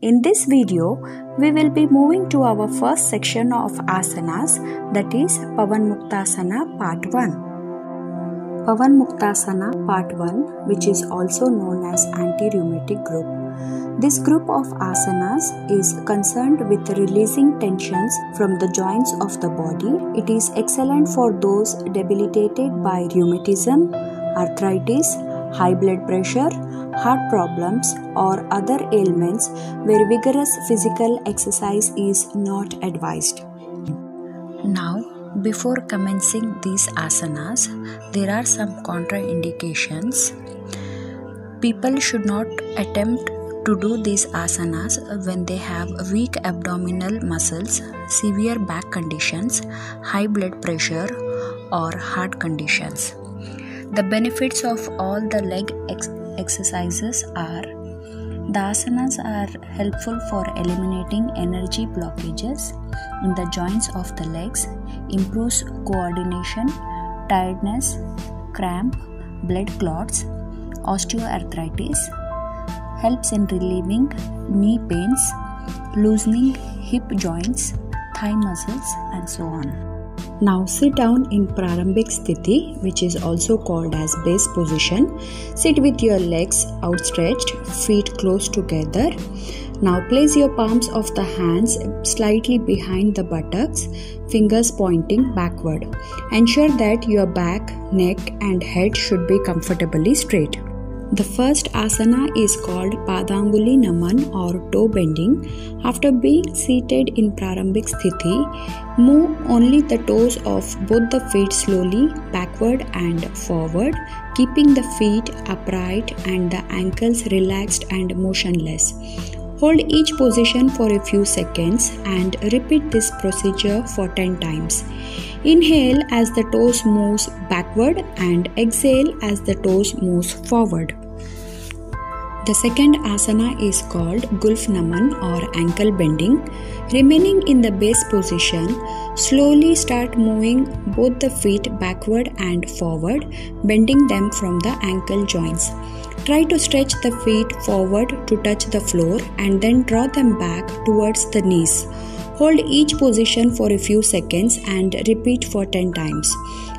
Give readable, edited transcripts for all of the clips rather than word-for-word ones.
In this video, we will be moving to our first section of asanas, that is Pavan Muktasana Part 1. Pavan Muktasana Part 1, which is also known as anti-rheumatic group. This group of asanas is concerned with releasing tensions from the joints of the body. It is excellent for those debilitated by rheumatism, arthritis, high blood pressure, heart problems or other ailments where vigorous physical exercise is not advised. Now, before commencing these asanas, there are some contraindications. People should not attempt to do these asanas when they have weak abdominal muscles, severe back conditions, high blood pressure or heart conditions. The benefits of all the leg exercises are: the asanas are helpful for eliminating energy blockages in the joints of the legs, improves coordination, tiredness, cramp, blood clots, osteoarthritis, helps in relieving knee pains, loosening hip joints, thigh muscles, and so on. Now sit down in Prarambhik Sthiti, which is also called as base position. Sit with your legs outstretched, feet close together. Now place your palms of the hands slightly behind the buttocks, fingers pointing backward. Ensure that your back, neck and head should be comfortably straight. The first asana is called Padanguli Naman or toe bending. After being seated in Prarambhik Sthiti, move only the toes of both the feet slowly backward and forward, keeping the feet upright and the ankles relaxed and motionless. Hold each position for a few seconds and repeat this procedure for 10 times. Inhale as the toes moves backward and exhale as the toes moves forward. The second asana is called Gulf Naman or ankle bending. Remaining in the base position, slowly start moving both the feet backward and forward, bending them from the ankle joints. Try to stretch the feet forward to touch the floor and then draw them back towards the knees. Hold each position for a few seconds and repeat for 10 times.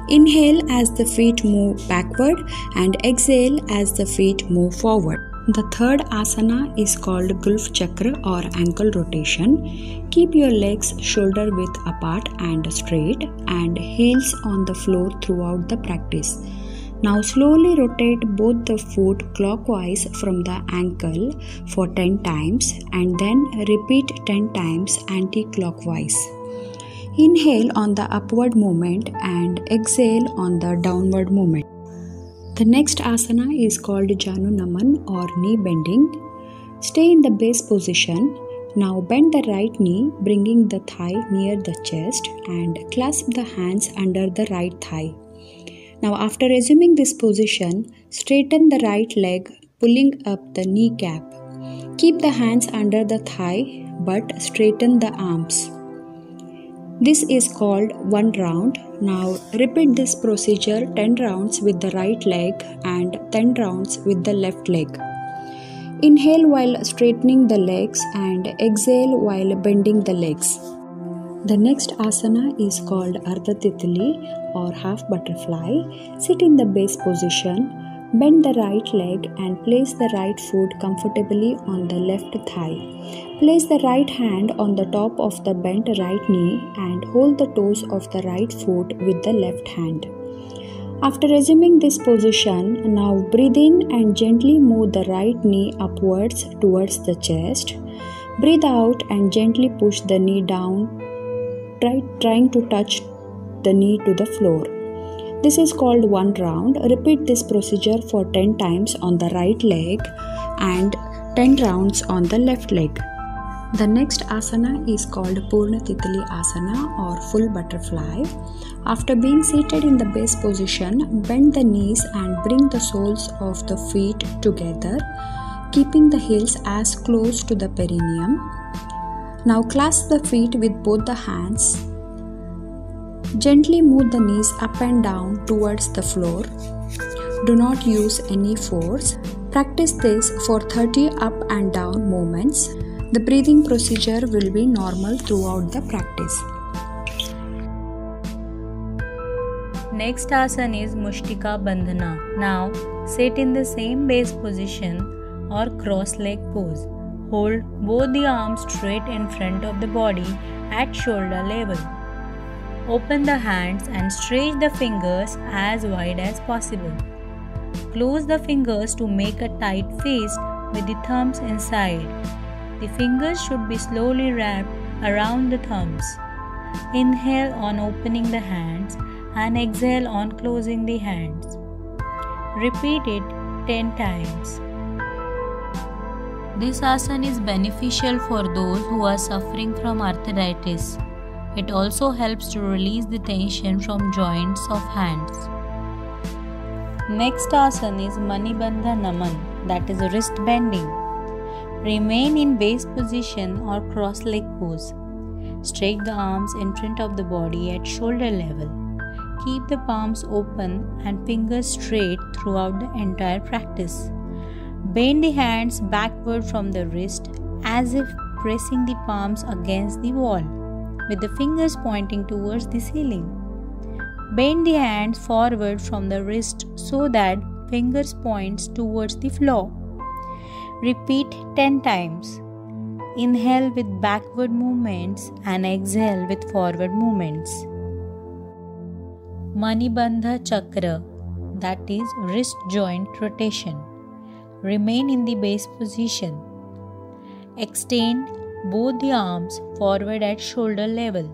Inhale as the feet move backward and exhale as the feet move forward. The third asana is called Gulf Chakra or ankle rotation. Keep your legs shoulder width apart and straight and heels on the floor throughout the practice. Now slowly rotate both the foot clockwise from the ankle for 10 times and then repeat 10 times anti-clockwise. Inhale on the upward movement and exhale on the downward movement. The next asana is called Janu Naman or knee bending. Stay in the base position. Now bend the right knee, bringing the thigh near the chest and clasp the hands under the right thigh. Now after resuming this position, straighten the right leg, pulling up the kneecap. Keep the hands under the thigh but straighten the arms. This is called one round. Now repeat this procedure 10 rounds with the right leg and 10 rounds with the left leg. Inhale while straightening the legs and exhale while bending the legs. The next asana is called Ardha Titli or half butterfly. Sit in the base position. Bend the right leg and place the right foot comfortably on the left thigh. Place the right hand on the top of the bent right knee and hold the toes of the right foot with the left hand. After resuming this position, now breathe in and gently move the right knee upwards towards the chest. Breathe out and gently push the knee down, trying to touch the knee to the floor. This is called one round. Repeat this procedure for 10 times on the right leg and 10 rounds on the left leg. The next asana is called Purna Titli Asana or full butterfly. After being seated in the base position, bend the knees and bring the soles of the feet together, keeping the heels as close to the perineum. Now clasp the feet with both the hands. Gently move the knees up and down towards the floor. Do not use any force. Practice this for 30 up and down movements. The breathing procedure will be normal throughout the practice. Next asana is Mushtika Bandhana. Now sit in the same base position or cross leg pose. Hold both the arms straight in front of the body at shoulder level. Open the hands and stretch the fingers as wide as possible. Close the fingers to make a tight fist with the thumbs inside. The fingers should be slowly wrapped around the thumbs. Inhale on opening the hands and exhale on closing the hands. Repeat it 10 times. This asana is beneficial for those who are suffering from arthritis. It also helps to release the tension from joints of hands. Next asana is Manibandha Naman, that is wrist bending. Remain in base position or cross leg pose. Stretch the arms in front of the body at shoulder level. Keep the palms open and fingers straight throughout the entire practice. Bend the hands backward from the wrist as if pressing the palms against the wall, with the fingers pointing towards the ceiling. Bend the hands forward from the wrist so that fingers points towards the floor. Repeat 10 times. Inhale with backward movements and exhale with forward movements. Manibandha Chakra, that is wrist joint rotation. Remain in the base position. Extend both the arms forward at shoulder level.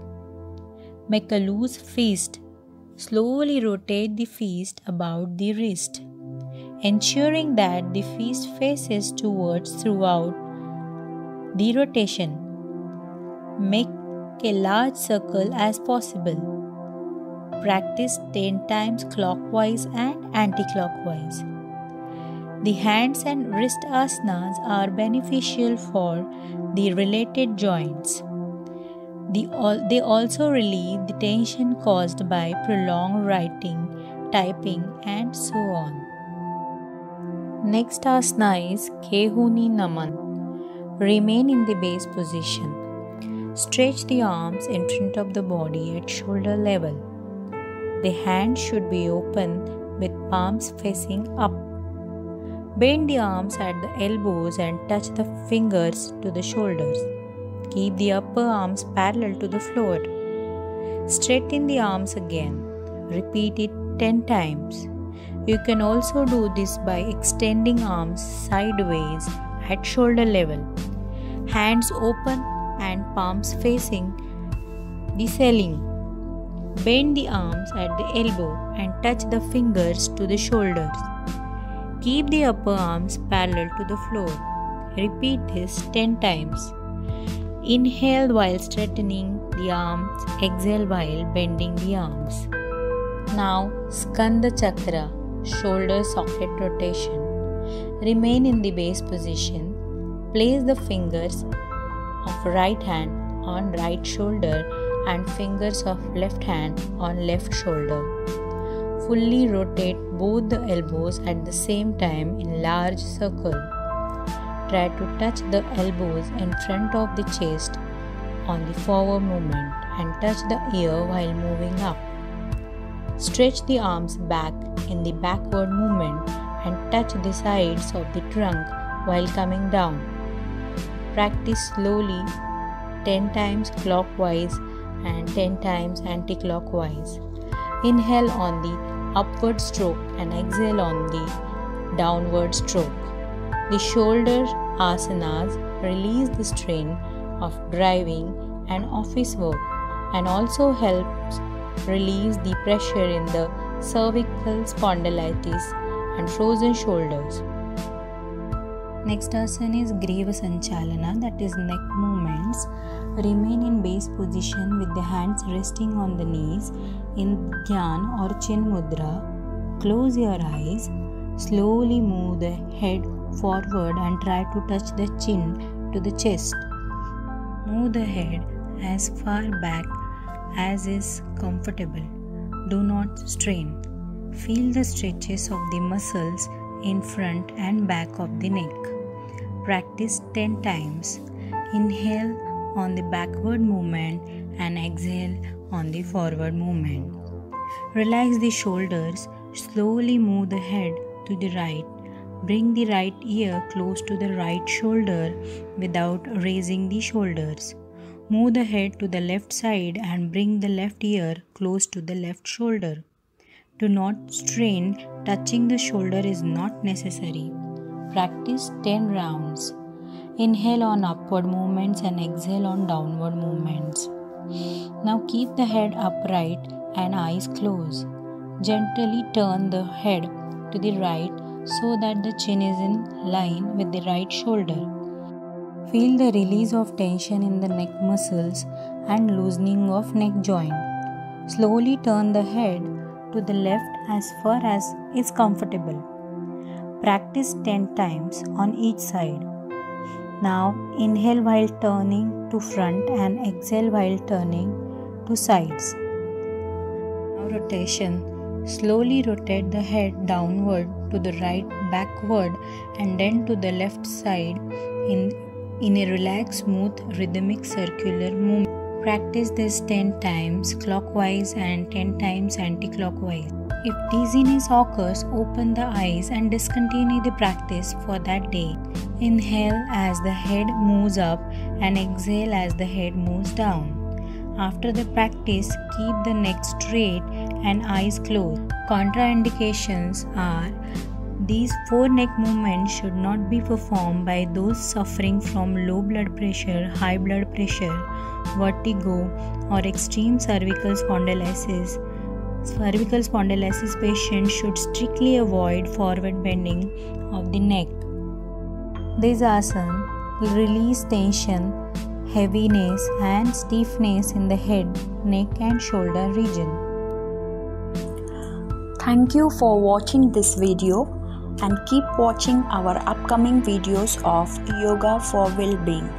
Make a loose fist. Slowly rotate the fist about the wrist, ensuring that the fist faces towards throughout the rotation. Make a large circle as possible. Practice 10 times clockwise and anti-clockwise. The hands and wrist asanas are beneficial for the related joints. They also relieve the tension caused by prolonged writing, typing, and so on. Next asana is Kehuni Naman. Remain in the base position. Stretch the arms in front of the body at shoulder level. The hands should be open with palms facing up. Bend the arms at the elbows and touch the fingers to the shoulders. Keep the upper arms parallel to the floor. Straighten the arms again. Repeat it 10 times. You can also do this by extending arms sideways at shoulder level. Hands open and palms facing the ceiling. Bend the arms at the elbow and touch the fingers to the shoulders. Keep the upper arms parallel to the floor. Repeat this 10 times. Inhale while straightening the arms, exhale while bending the arms. Now, Skandha Chakra, shoulder socket rotation. Remain in the base position. Place the fingers of right hand on right shoulder and fingers of left hand on left shoulder. Fully rotate both the elbows at the same time in large circle. Try to touch the elbows in front of the chest on the forward movement and touch the ear while moving up. Stretch the arms back in the backward movement and touch the sides of the trunk while coming down. Practice slowly 10 times clockwise and 10 times anti-clockwise. Inhale on the upward stroke and exhale on the downward stroke. The shoulder asanas release the strain of driving and office work and also helps release the pressure in the cervical spondylitis and frozen shoulders. Next asana is Griva Sanchalana, that is neck movements. Remain in base position with the hands resting on the knees in Dhyan or Chin Mudra. Close your eyes. Slowly move the head forward and try to touch the chin to the chest. Move the head as far back as is comfortable. Do not strain. Feel the stretches of the muscles in front and back of the neck. Practice 10 times. Inhale on the backward movement and exhale on the forward movement. Relax the shoulders. Slowly move the head to the right. Bring the right ear close to the right shoulder without raising the shoulders. Move the head to the left side and bring the left ear close to the left shoulder. Do not strain. Touching the shoulder is not necessary. Practice 10 rounds. Inhale on upward movements and exhale on downward movements. Now keep the head upright and eyes closed. Gently turn the head to the right so that the chin is in line with the right shoulder. Feel the release of tension in the neck muscles and loosening of neck joint. Slowly turn the head to the left as far as is comfortable. Practice 10 times on each side. Now inhale while turning to front and exhale while turning to sides. Now rotation. Slowly rotate the head downward to the right, backward and then to the left side in a relaxed, smooth, rhythmic circular movement. Practice this 10 times clockwise and 10 times anti-clockwise. If dizziness occurs, open the eyes and discontinue the practice for that day. Inhale as the head moves up and exhale as the head moves down. After the practice, keep the neck straight and eyes closed. Contraindications are: these 4 neck movements should not be performed by those suffering from low blood pressure, high blood pressure, vertigo, or extreme cervical spondylosis. Cervical spondylosis patients should strictly avoid forward bending of the neck. This asana will release tension, heaviness, and stiffness in the head, neck, and shoulder region. Thank you for watching this video and keep watching our upcoming videos of Yoga for Well-being.